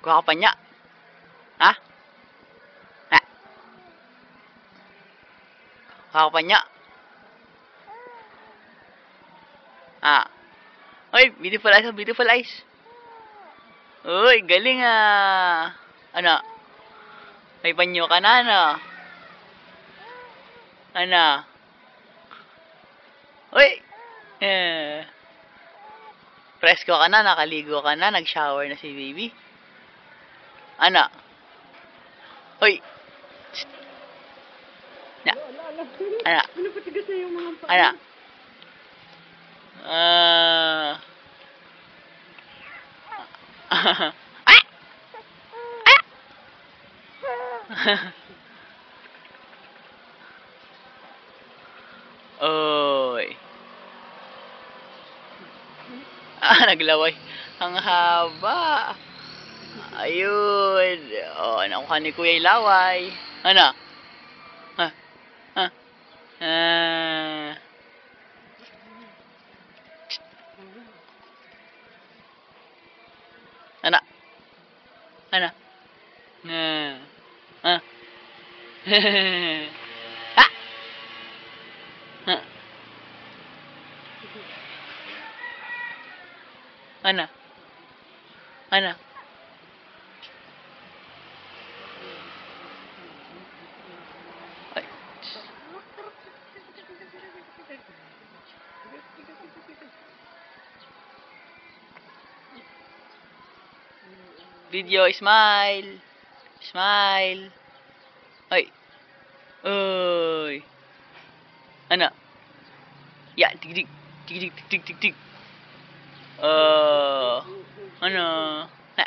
Kuha ka pa niya. Ha? Ha? Kuha ka pa niya. Ah. Oy, beautiful eyes, beautiful eyes. Uy, galing ah. Ano? May panyo ka na, ano? Ano? Uy! Presko ka na, nakaligo ka na, nag-shower na si baby. Ano? Uy! Na. Ano? Pinapatigas na yung mga paa. Ano? Ah! Oy. Naglaway. Ang haba. Ayun. Oh, nakuha ni Kuya yung laway. Ano? Ha? Ha? Ano? Ano? Ah. Ha? Ha? Ano? Ano? Ay. Video, smile. Smile. Ay. Uy. Ano? Ya, tig-tig. Tig-tig, tig-tig, tig-tig. Ano? Ha?